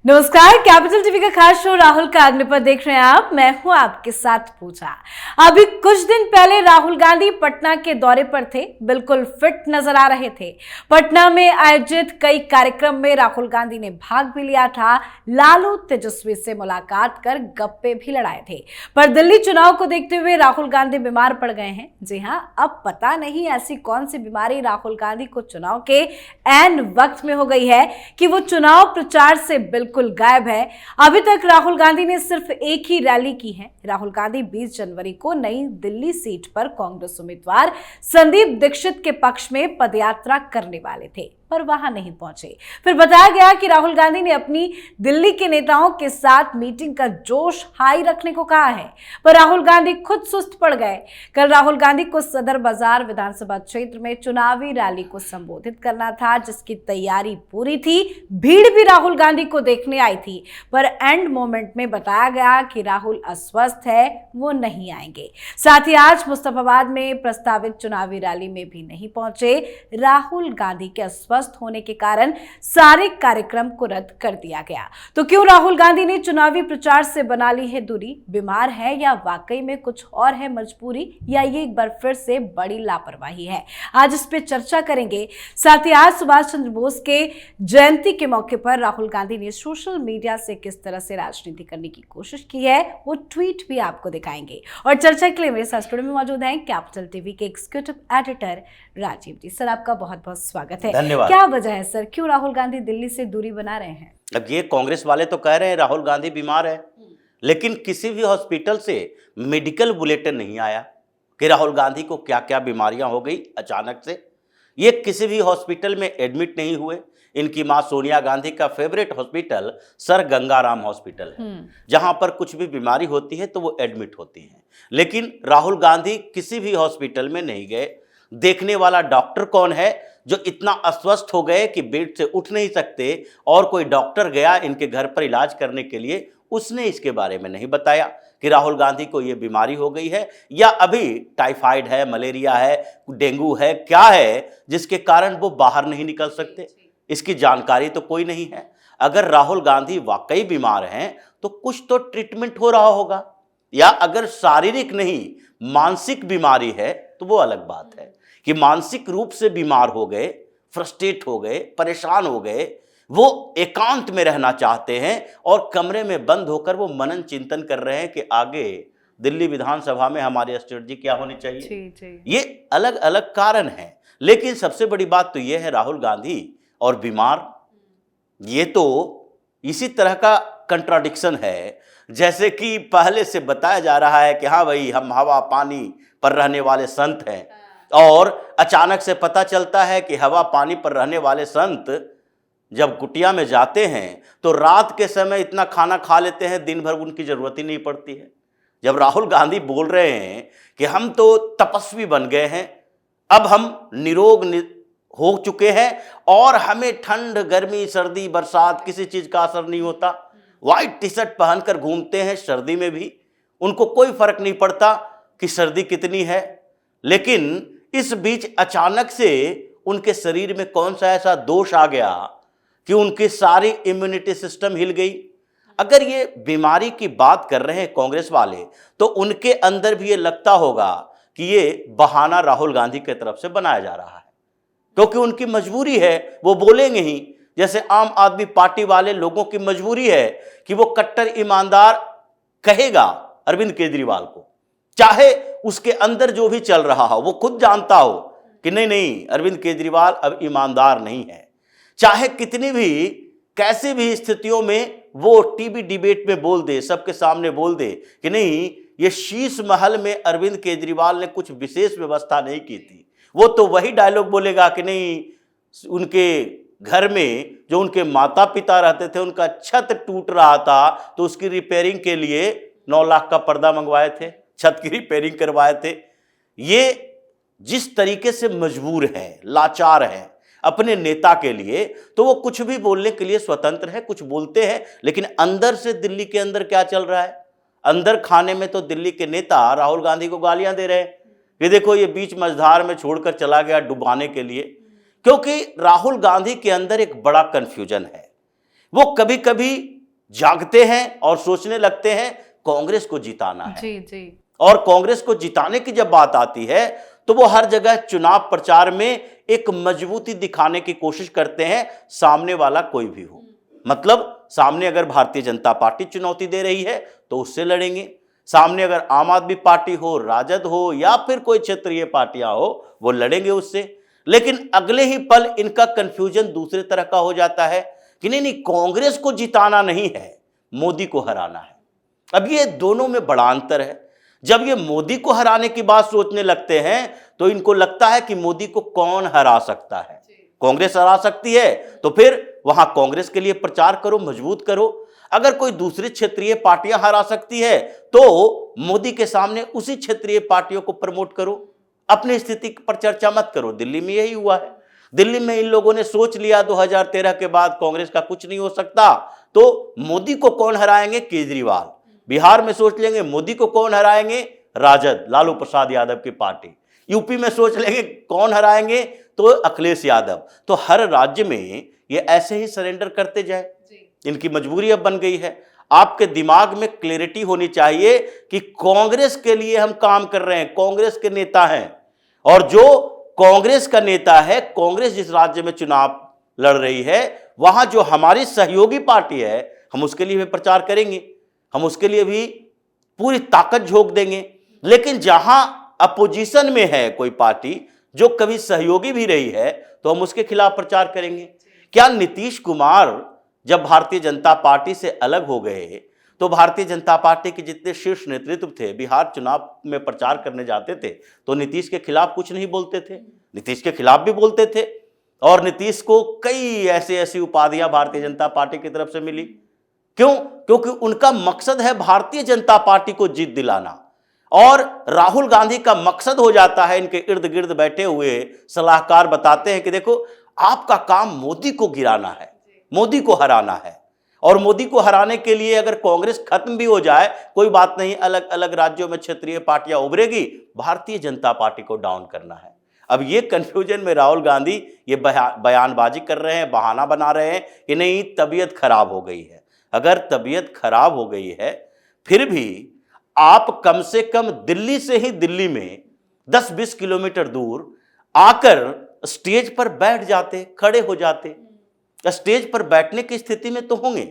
नमस्कार, capital TV का खास शो राहुल का अग्निपथ देख रहे हैं आप। मैं हूं आपके साथ पूजा। अभी कुछ दिन पहले राहुल गांधी पटना के दौरे पर थे, बिल्कुल फिट नजर आ रहे थे। पटना में आयोजित कई कार्यक्रम में राहुल गांधी ने भाग भी लिया था। लालू तेजस्वी से मुलाकात कर गप्पे भी लड़ाए थे। पर दिल्ली चुनाव को देखते हुए राहुल गांधी बीमार पड़ गए हैं। जी हां, अब पता नहीं ऐसी कौन सी बीमारी राहुल गांधी को चुनाव के ऐन वक्त में हो गई है कि वो चुनाव प्रचार से बिल्कुल गायब है। अभी तक राहुल गांधी ने सिर्फ एक ही रैली की है। राहुल गांधी 20 जनवरी को नई दिल्ली सीट पर कांग्रेस उम्मीदवार संदीप दीक्षित के पक्ष में पदयात्रा करने वाले थे, पर वहां नहीं पहुंचे। फिर बताया गया कि राहुल गांधी ने अपनी दिल्ली के नेताओं के साथ मीटिंग का जोश हाई रखने को कहा है, पर राहुल गांधी खुद सुस्त पड़ गए। कल राहुल गांधी को सदर बाजार विधानसभा क्षेत्र में चुनावी रैली को संबोधित करना था, जिसकी तैयारी पूरी थी। भीड़ भी राहुल गांधी को देखने आई थी, पर एंड मोमेंट में बताया गया कि राहुल अस्वस्थ है, वो नहीं आएंगे। साथ ही आज मुस्तफाबाद में प्रस्तावित चुनावी रैली में भी नहीं पहुंचे। राहुल गांधी के अस्वस्थ होने के कारण सारे कार्यक्रम को रद्द कर दिया गया। तो क्यों राहुल गांधी ने चुनावी प्रचार से बना ली है दूरी? बीमार है या वाकई में कुछ और है मजबूरी, या ये एक बार फिर से बड़ी लापरवाही है? आज इस पे चर्चा करेंगे। साथ ही आज सुभाष चंद्र बोस के जयंती के मौके पर राहुल गांधी ने सोशल मीडिया से किस तरह से राजनीति करने की कोशिश की है, वो ट्वीट भी आपको दिखाएंगे। और चर्चा के लिए मेरे साथ स्टूडियो में मौजूद हैं कैपिटल टीवी के एग्जीक्यूटिव एडिटर राजीव जी। सर, आपका बहुत बहुत स्वागत है। धन्यवाद। क्या वजह है सर, क्यों राहुल गांधी दिल्ली से दूरी बना रहे हैं? अब ये कांग्रेस वाले तो कह रहे हैं राहुल गांधी बीमार है, लेकिन किसी भी हॉस्पिटल से मेडिकल बुलेटिन नहीं आया कि राहुल गांधी को क्या क्या बीमारियां हो गई अचानक से। ये किसी भी हॉस्पिटल में एडमिट नहीं हुए। इनकी मां सोनिया गांधी का favourite hospital sir Gangaram hospital है, जहां पर कुछ भी बीमारी होती है तो वो एडमिट होती हैं। लेकिन राहुल गांधी किसी भी हॉस्पिटल में नहीं गए। देखने वाला डॉक्टर कौन है जो इतना अस्वस्थ हो गए कि बेड से उठ नहीं सकते, और कोई डॉक्टर गया इनके घर पर इलाज करने के लिए, उसने इसके बारे में नहीं बताया कि राहुल गांधी को ये बीमारी हो गई है, या अभी टाइफाइड है, मलेरिया है, डेंगू है, क्या है जिसके कारण वो बाहर नहीं निकल सकते। इसकी जानकारी तो कोई नहीं है। अगर राहुल गांधी वाकई बीमार हैं तो कुछ तो ट्रीटमेंट हो रहा होगा, या अगर शारीरिक नहीं मानसिक बीमारी है तो वो अलग बात है कि मानसिक रूप से बीमार हो गए, फ्रस्ट्रेट हो गए, परेशान हो गए, वो एकांत में रहना चाहते हैं और कमरे में बंद होकर वो मनन चिंतन कर रहे हैं कि आगे दिल्ली विधानसभा में हमारी स्ट्रेटजी क्या होनी चाहिए। जी। ये अलग अलग कारण हैं, लेकिन सबसे बड़ी बात तो ये है राहुल गांधी और बीमार, ये तो इसी तरह का कंट्राडिक्शन है जैसे कि पहले से बताया जा रहा है कि हाँ भाई, हम हवा पानी पर रहने वाले संत हैं, और अचानक से पता चलता है कि हवा पानी पर रहने वाले संत जब कुटिया में जाते हैं तो रात के समय इतना खाना खा लेते हैं, दिन भर उनकी जरूरत ही नहीं पड़ती है। जब राहुल गांधी बोल रहे हैं कि हम तो तपस्वी बन गए हैं, अब हम निरोग हो चुके हैं और हमें ठंड गर्मी सर्दी बरसात किसी चीज का असर नहीं होता, व्हाइट टी शर्ट पहनकर घूमते हैं सर्दी में भी, उनको कोई फर्क नहीं पड़ता कि सर्दी कितनी है। लेकिन इस बीच अचानक से उनके शरीर में कौन सा ऐसा दोष आ गया कि उनकी सारी इम्यूनिटी सिस्टम हिल गई। अगर ये बीमारी की बात कर रहे हैं कांग्रेस वाले, तो उनके अंदर भी ये लगता होगा कि ये बहाना राहुल गांधी की तरफ से बनाया जा रहा है, क्योंकि उनकी मजबूरी है, वो बोलेंगे ही। जैसे आम आदमी पार्टी वाले लोगों की मजबूरी है कि वो कट्टर ईमानदार कहेगा अरविंद केजरीवाल को, चाहे उसके अंदर जो भी चल रहा हो वो खुद जानता हो कि नहीं अरविंद केजरीवाल अब ईमानदार नहीं है। चाहे कितनी भी कैसी भी स्थितियों में वो टीवी डिबेट में बोल दे, सबके सामने बोल दे कि नहीं, ये शीश महल में अरविंद केजरीवाल ने कुछ विशेष व्यवस्था नहीं की थी, वो तो वही डायलॉग बोलेगा कि नहीं, उनके घर में जो उनके माता पिता रहते थे उनका छत टूट रहा था तो उसकी रिपेयरिंग के लिए 9 लाख का पर्दा मंगवाए थे, छत की रिपेयरिंग करवाए थे। ये जिस तरीके से मजबूर है, लाचार है अपने नेता के लिए, तो वो कुछ भी बोलने के लिए स्वतंत्र है, कुछ बोलते हैं। लेकिन अंदर से दिल्ली के अंदर क्या चल रहा है? अंदर खाने में तो दिल्ली के नेता राहुल गांधी को गालियां दे रहे हैं कि देखो ये बीच मझधार में छोड़कर चला गया डुबाने के लिए, क्योंकि राहुल गांधी के अंदर एक बड़ा कंफ्यूजन है। वो कभी कभी जागते हैं और सोचने लगते हैं कांग्रेस को जिताना है। जी जी। और कांग्रेस को जिताने की जब बात आती है तो वो हर जगह चुनाव प्रचार में एक मजबूती दिखाने की कोशिश करते हैं, सामने वाला कोई भी हो। मतलब सामने अगर भारतीय जनता पार्टी चुनौती दे रही है तो उससे लड़ेंगे, सामने अगर आम आदमी पार्टी हो, राजद हो या फिर कोई क्षेत्रीय पार्टियां हो, वो लड़ेंगे उससे। लेकिन अगले ही पल इनका कंफ्यूजन दूसरे तरह का हो जाता है कि नहीं नहीं, कांग्रेस को जिताना नहीं है, मोदी को हराना है। अब ये दोनों में बड़ा अंतर है। जब ये मोदी को हराने की बात सोचने लगते हैं तो इनको लगता है कि मोदी को कौन हरा सकता है, कांग्रेस हरा सकती है, तो फिर वहां कांग्रेस के लिए प्रचार करो, मजबूत करो। अगर कोई दूसरी क्षेत्रीय पार्टियां हरा सकती है तो मोदी के सामने उसी क्षेत्रीय पार्टियों को प्रमोट करो, अपनी स्थिति पर चर्चा मत करो। दिल्ली में यही हुआ है। दिल्ली में इन लोगों ने सोच लिया 2013 के बाद कांग्रेस का कुछ नहीं हो सकता, तो मोदी को कौन हराएंगे, केजरीवाल। बिहार में सोच लेंगे मोदी को कौन हराएंगे, राजद, लालू प्रसाद यादव की पार्टी। यूपी में सोच लेंगे कौन हराएंगे, तो अखिलेश यादव। तो हर राज्य में ये ऐसे ही सरेंडर करते जाए, इनकी मजबूरी अब बन गई है। आपके दिमाग में क्लैरिटी होनी चाहिए कि कांग्रेस के लिए हम काम कर रहे हैं, कांग्रेस के नेता हैं, और जो कांग्रेस का नेता है, कांग्रेस जिस राज्य में चुनाव लड़ रही है वहां जो हमारी सहयोगी पार्टी है, हम उसके लिए भी प्रचार करेंगे, हम उसके लिए भी पूरी ताकत झोंक देंगे। लेकिन जहां अपोजिशन में है कोई पार्टी जो कभी सहयोगी भी रही है, तो हम उसके खिलाफ प्रचार करेंगे। क्या नीतीश कुमार जब भारतीय जनता पार्टी से अलग हो गए तो भारतीय जनता पार्टी के जितने शीर्ष नेतृत्व थे, बिहार चुनाव में प्रचार करने जाते थे तो नीतीश के खिलाफ कुछ नहीं बोलते थे, नीतीश के खिलाफ भी बोलते थे। और नीतीश को कई ऐसी उपाधियां भारतीय जनता पार्टी की तरफ से मिली। क्यों? क्योंकि उनका मकसद है भारतीय जनता पार्टी को जीत दिलाना। और राहुल गांधी का मकसद हो जाता है, इनके इर्द गिर्द बैठे हुए सलाहकार बताते हैं कि देखो, आपका काम मोदी को गिराना है, मोदी को हराना है। और मोदी को हराने के लिए अगर कांग्रेस खत्म भी हो जाए कोई बात नहीं, अलग अलग राज्यों में क्षेत्रीय पार्टियां उभरेगी, भारतीय जनता पार्टी को डाउन करना है। अब ये कंफ्यूजन में राहुल गांधी ये बयानबाजी कर रहे हैं, बहाना बना रहे हैं कि नहीं, तबीयत खराब हो गई है। अगर तबीयत खराब हो गई है फिर भी आप कम से कम दिल्ली से ही दिल्ली में 10-20 किलोमीटर दूर आकर स्टेज पर बैठ जाते, खड़े हो जाते। स्टेज पर बैठने की स्थिति में तो होंगे,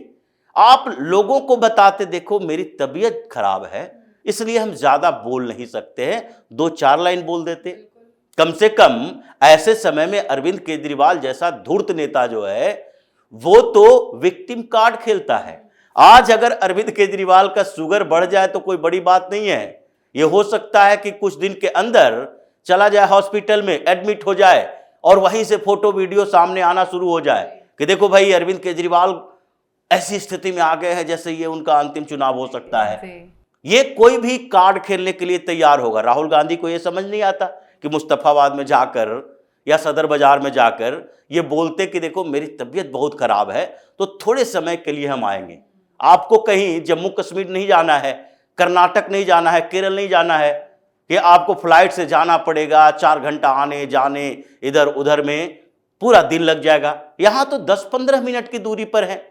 आप लोगों को बताते देखो मेरी तबीयत खराब है इसलिए हम ज्यादा बोल नहीं सकते हैं, 2-4 लाइन बोल देते। कम से कम ऐसे समय में अरविंद केजरीवाल जैसा धूर्त नेता जो है वो तो विक्टिम कार्ड खेलता है। आज अगर अरविंद केजरीवाल का शुगर बढ़ जाए तो कोई बड़ी बात नहीं है, यह हो सकता है कि कुछ दिन के अंदर चला जाए हॉस्पिटल में, एडमिट हो जाए और वहीं से फोटो वीडियो सामने आना शुरू हो जाए कि देखो भाई अरविंद केजरीवाल ऐसी स्थिति में आ गए हैं जैसे ये उनका अंतिम चुनाव हो सकता है। ये कोई भी कार्ड खेलने के लिए तैयार होगा। राहुल गांधी को यह समझ नहीं आता कि मुस्तफाबाद में जाकर या सदर बाजार में जाकर ये बोलते कि देखो मेरी तबीयत बहुत खराब है तो थोड़े समय के लिए हम आएंगे। आपको कहीं जम्मू कश्मीर नहीं जाना है, कर्नाटक नहीं जाना है, केरल नहीं जाना है कि आपको फ्लाइट से जाना पड़ेगा, 4 घंटा आने जाने इधर उधर में पूरा दिन लग जाएगा। यहां तो 10-15 मिनट की दूरी पर है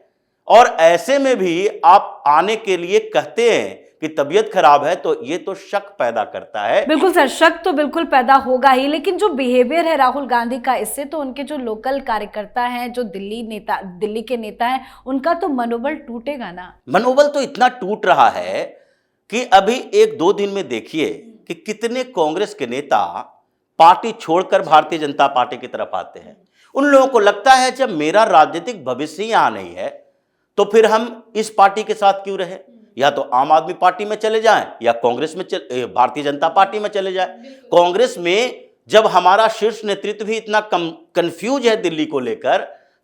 और ऐसे में भी आप आने के लिए कहते हैं कि तबीयत खराब है, तो ये तो शक पैदा करता है। बिल्कुल सर, शक तो बिल्कुल पैदा होगा ही, लेकिन जो बिहेवियर है राहुल गांधी का, इससे तो उनके जो लोकल कार्यकर्ता हैं, जो दिल्ली के नेता हैं, उनका तो मनोबल टूटेगा ना। मनोबल तो इतना टूट रहा है कि अभी 1-2 दिन में देखिए कि कितने कांग्रेस के नेता पार्टी छोड़कर भारतीय जनता पार्टी की तरफ आते हैं। उन लोगों को लगता है जब मेरा राजनीतिक भविष्य यहां नहीं है तो फिर हम इस पार्टी के साथ क्यों रहे, या तो आम आदमी पार्टी में चले जाएं या कांग्रेस में भारतीय जनता पार्टी में चले जाएं। कांग्रेस में जब हमारा शीर्ष नेतृत्व भी इतना कंफ्यूज है दिल्ली को लेकर,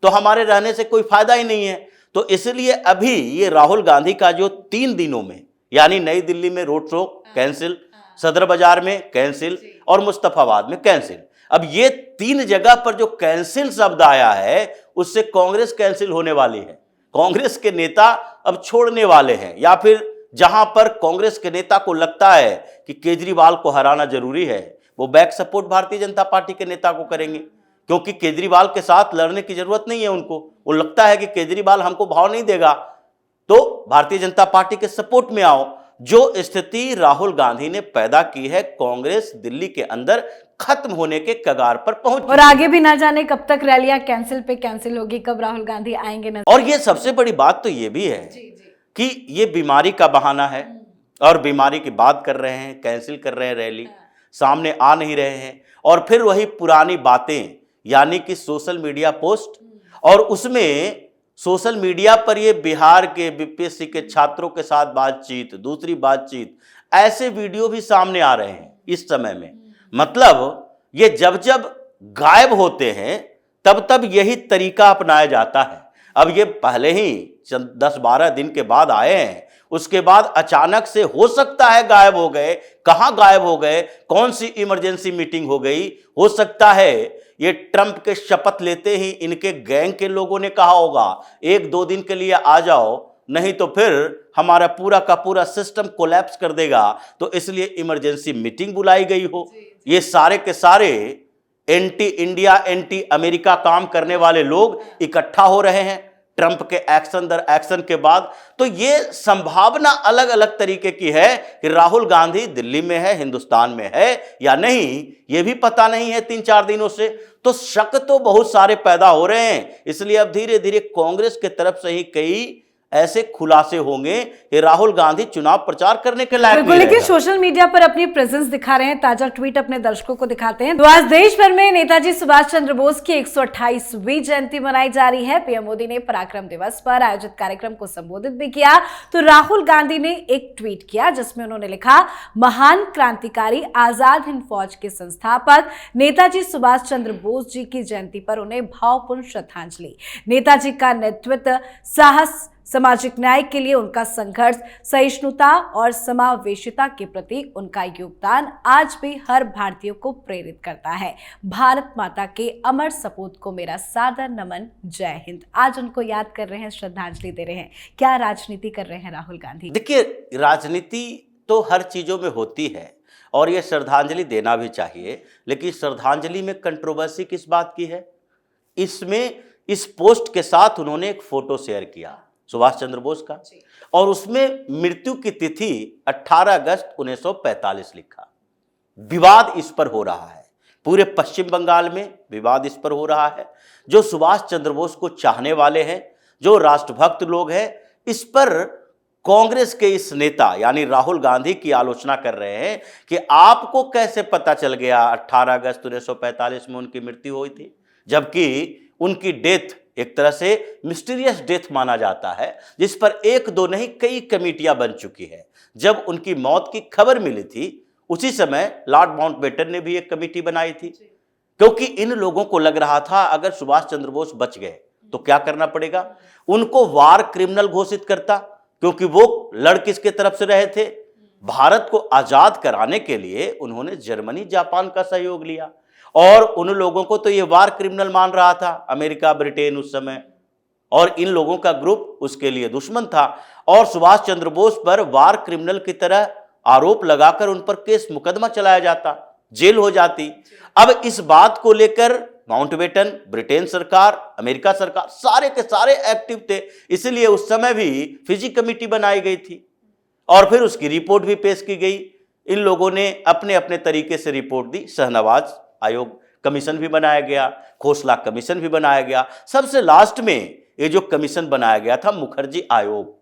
तो हमारे रहने से कोई फायदा ही नहीं है। तो इसलिए अभी ये राहुल गांधी का जो 3 दिनों में, यानी नई दिल्ली में रोड शो कैंसिल, सदर बाजार में कैंसिल और मुस्तफाबाद में कैंसिल, अब ये 3 जगह पर जो कैंसिल शब्द आया है उससे कांग्रेस कैंसिल होने वाली है। कांग्रेस के नेता अब छोड़ने वाले हैं, या फिर जहां पर कांग्रेस के नेता को लगता है कि केजरीवाल को हराना जरूरी है, वो back support Bharatiya Janata party के नेता को करेंगे, क्योंकि केजरीवाल के साथ लड़ने की जरूरत नहीं है उनको। वो लगता है कि केजरीवाल हमको भाव नहीं देगा, तो भारतीय जनता पार्टी के सपोर्ट में आओ। जो स्थिति राहुल गांधी ने पैदा की है, कांग्रेस दिल्ली के अंदर खत्म होने के कगार पर पहुंच और आगे भी ना जाने कब तक रैलियां कैंसिल पे कैंसिल होगी, कब राहुल गांधी आएंगे ना। और ये सबसे बड़ी बात तो ये भी है कि ये बीमारी का बहाना है और बीमारी की बात कर रहे हैं, कैंसिल कर रहे हैं रैली, सामने आ नहीं रहे हैं। और फिर वही पुरानी बातें, यानी कि सोशल मीडिया पोस्ट, और उसमें सोशल मीडिया पर ये बिहार के बीपीएससी के छात्रों के साथ बातचीत, दूसरी बातचीत, ऐसे वीडियो भी सामने आ रहे हैं इस समय में। मतलब ये जब जब गायब होते हैं तब तब यही तरीका अपनाया जाता है। अब ये पहले ही 10-12 दिन के बाद आए हैं, उसके बाद अचानक से हो सकता है गायब हो गए। कहां गायब हो गए, कौन सी इमरजेंसी मीटिंग हो गई, हो सकता है ये ट्रंप के शपथ लेते ही इनके गैंग के लोगों ने कहा होगा 1-2 दिन के लिए आ जाओ, नहीं तो फिर हमारा पूरा का पूरा सिस्टम कोलैप्स कर देगा, तो इसलिए इमरजेंसी मीटिंग बुलाई गई हो। ये सारे के सारे एंटी इंडिया, एंटी अमेरिका काम करने वाले लोग इकट्ठा हो रहे हैं ट्रंप के एक्शन दर एक्शन के बाद। तो ये संभावना अलग अलग तरीके की है कि राहुल गांधी दिल्ली में है, हिंदुस्तान में है या नहीं, ये भी पता नहीं है 3-4 दिनों से। तो शक तो बहुत सारे पैदा हो रहे हैं। इसलिए अब धीरे धीरे कांग्रेस के तरफ से ही कई ऐसे खुलासे होंगे कि राहुल गांधी चुनाव प्रचार करने के लायक नहीं लेकिन रहेगा। सोशल मीडिया पर अपनी प्रेजेंस दिखा रहे हैं, ताजा ट्वीट अपने दर्शकों को दिखाते हैं। तो आज देश भर में नेताजी सुभाष चंद्र बोस की 128वीं जयंती मनाई जा रही है। पीएम मोदी ने पराक्रम दिवस पर आयोजित कार्यक्रम को संबोधित भी किया। तो राहुल गांधी ने एक ट्वीट किया जिसमें उन्होंने लिखा, महान क्रांतिकारी आजाद हिंद फौज के संस्थापक नेताजी सुभाष चंद्र बोस जी की जयंती पर उन्हें भावपूर्ण श्रद्धांजलि। नेताजी का नेतृत्व, साहस, सामाजिक न्याय के लिए उनका संघर्ष, सहिष्णुता और समावेशिता के प्रति उनका योगदान आज भी हर भारतीय को प्रेरित करता है। भारत माता के अमर सपूत को मेरा सादर नमन, जय हिंद। आज उनको याद कर रहे हैं, श्रद्धांजलि दे रहे हैं। क्या राजनीति कर रहे हैं राहुल गांधी? देखिए, राजनीति तो हर चीजों में होती है और ये श्रद्धांजलि देना भी चाहिए, लेकिन श्रद्धांजलि में कंट्रोवर्सी किस बात की है? इसमें इस पोस्ट के साथ उन्होंने एक फोटो शेयर किया सुभाष चंद्र बोस का, और उसमें मृत्यु की तिथि 18 अगस्त 1945 लिखा। विवाद इस पर हो रहा है, पूरे पश्चिम बंगाल में विवाद इस पर हो रहा है। जो सुभाष चंद्र बोस को चाहने वाले हैं, जो राष्ट्रभक्त लोग हैं, इस पर कांग्रेस के इस नेता यानी राहुल गांधी की आलोचना कर रहे हैं कि आपको कैसे पता चल गया 18 अगस्त 1945 में उनकी मृत्यु हुई थी, जबकि उनकी डेथ एक तरह से मिस्टीरियस डेथ माना जाता है, जिस पर 1-2 नहीं कई कमेटियां बन चुकी है। जब उनकी मौत की खबर मिली थी उसी समय लॉर्ड माउंटबेटन ने भी एक कमेटी बनाई थी, क्योंकि इन लोगों को लग रहा था अगर सुभाष चंद्र बोस बच गए तो क्या करना पड़ेगा, उनको वार क्रिमिनल घोषित करता, क्योंकि वो लड़ किसके तरफ से रहे थे, भारत को आजाद कराने के लिए उन्होंने जर्मनी जापान का सहयोग लिया, और उन लोगों को तो ये वार क्रिमिनल मान रहा था अमेरिका, ब्रिटेन उस समय, और इन लोगों का ग्रुप उसके लिए दुश्मन था। और सुभाष चंद्र बोस पर वार क्रिमिनल की तरह आरोप लगाकर उन पर केस मुकदमा चलाया जाता, जेल हो जाती। अब इस बात को लेकर माउंटबेटन, ब्रिटेन सरकार, अमेरिका सरकार सारे के सारे एक्टिव थे, इसलिए उस समय भी फिजी कमेटी बनाई गई थी और फिर उसकी रिपोर्ट भी पेश की गई। इन लोगों ने अपने अपने तरीके से रिपोर्ट दी। शहनवाज आयोग कमीशन भी बनाया गया, खोसला कमीशन भी बनाया गया, सबसे लास्ट में ये जो कमीशन बनाया गया था मुखर्जी आयोग,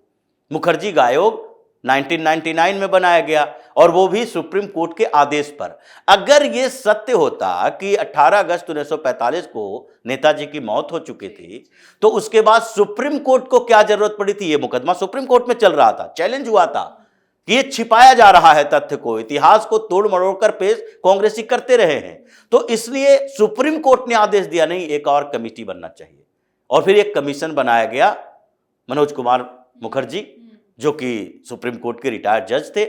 मुखर्जी आयोग 1999 में बनाया गया, और वो भी सुप्रीम कोर्ट के आदेश पर। अगर ये सत्य होता कि 18 अगस्त 1945 को नेताजी की मौत हो चुकी थी, तो उसके बाद सुप्रीम कोर्ट को क्या जरूरत पड़ी थी? ये मुकदमा सुप्रीम कोर्ट में चल रहा था, चैलेंज हुआ था कि ये छिपाया जा रहा है तथ्य को, इतिहास को तोड़ मरोड़ कर पेश कांग्रेसी करते रहे हैं। तो इसलिए सुप्रीम कोर्ट ने आदेश दिया, नहीं एक और कमेटी बनना चाहिए, और फिर एक कमीशन बनाया गया। मनोज कुमार मुखर्जी जो कि सुप्रीम कोर्ट के रिटायर्ड जज थे,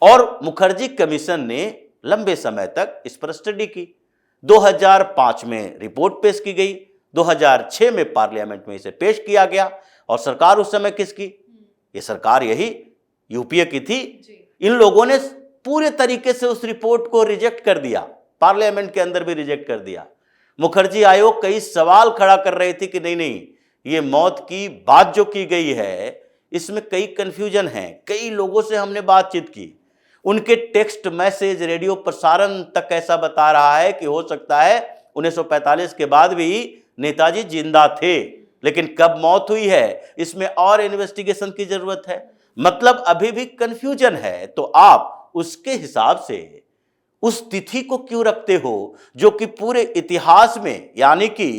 और मुखर्जी कमीशन ने लंबे समय तक इस पर स्टडी की। 2005 में रिपोर्ट पेश की गई, 2006 में पार्लियामेंट में इसे पेश किया गया, और सरकार उस समय किसकी? ये सरकार यही यूपीए की थी। इन लोगों ने पूरे तरीके से उस रिपोर्ट को रिजेक्ट कर दिया, पार्लियामेंट के अंदर भी रिजेक्ट कर दिया। मुखर्जी आयोग कई सवाल खड़ा कर रही थी कि नहीं, ये मौत की बात जो की गई है इसमें कई कन्फ्यूजन हैं। कई लोगों से हमने बातचीत की, उनके टेक्स्ट मैसेज, रेडियो प्रसारण तक ऐसा बता रहा है कि हो सकता है 1945 के बाद भी नेताजी जिंदा थे, लेकिन कब मौत हुई है इसमें और इन्वेस्टिगेशन की जरूरत है। मतलब अभी भी कन्फ्यूजन है। तो आप उसके हिसाब से उस तिथि को क्यों रखते हो जो कि पूरे इतिहास में, यानी कि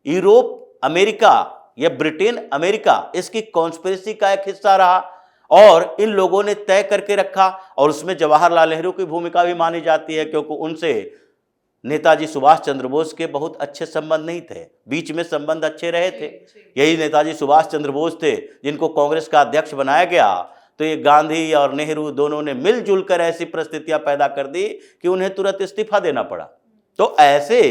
यूरोप अमेरिका या ब्रिटेन अमेरिका इसकी कॉन्स्पिरेसी का एक हिस्सा रहा और इन लोगों ने तय करके रखा। और उसमें जवाहरलाल नेहरू की भूमिका भी मानी जाती है, क्योंकि उनसे नेताजी सुभाष चंद्र बोस के बहुत अच्छे संबंध नहीं थे, बीच में संबंध अच्छे रहे थे। यही नेताजी सुभाष चंद्र बोस थे जिनको कांग्रेस का अध्यक्ष बनाया गया। तो ये गांधी और नेहरू दोनों ने मिलजुल कर ऐसी परिस्थितियां पैदा कर दी कि उन्हें तुरंत इस्तीफा देना पड़ा। तो ऐसे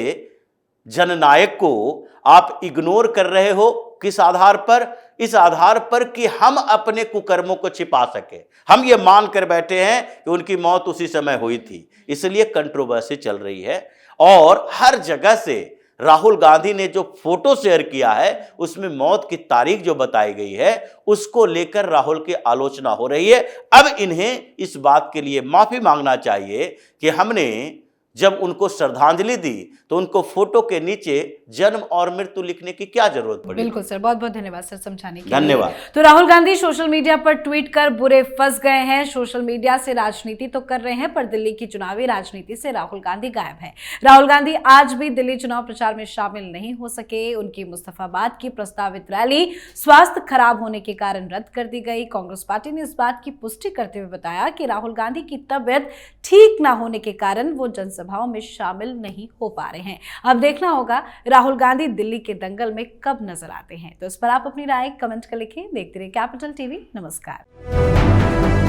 जननायक को आप इग्नोर कर रहे हो, किस आधार पर? इस आधार पर कि हम अपने कुकर्मों को छिपा सके। हम ये मान कर बैठे हैं कि उनकी मौत उसी समय हुई थी, इसलिए कंट्रोवर्सी चल रही है। और हर जगह से राहुल गांधी ने जो फोटो शेयर किया है उसमें मौत की तारीख जो बताई गई है उसको लेकर राहुल की आलोचना हो रही है। अब इन्हें इस बात के लिए माफी मांगना चाहिए कि हमने जब उनको श्रद्धांजलि दी तो उनको फोटो के नीचे जन्म और मृत्यु लिखने की क्या जरूरत पड़ी। बिल्कुल सर, बहुत बहुत धन्यवाद सर समझाने के लिए। धन्यवाद। तो राहुल गांधी सोशल मीडिया पर ट्वीट कर बुरे फंस गए हैं। सोशल मीडिया से राजनीति तो कर रहे हैं पर दिल्ली की चुनावी राजनीति से राहुल गांधी गायब है। राहुल गांधी आज भी दिल्ली चुनाव प्रचार में शामिल नहीं हो सके। उनकी मुस्तफाबाद की प्रस्तावित रैली स्वास्थ्य खराब होने के कारण रद्द कर दी गई। कांग्रेस पार्टी ने इस बात की पुष्टि करते हुए बताया कि राहुल गांधी की तबियत ठीक न होने के कारण वो जनसभाओं में शामिल नहीं हो पा रहे हैं। अब देखना होगा राहुल गांधी दिल्ली के दंगल में कब नजर आते हैं। तो इस पर आप अपनी राय कमेंट कर लिखें। देखते रहिए कैपिटल टीवी। नमस्कार।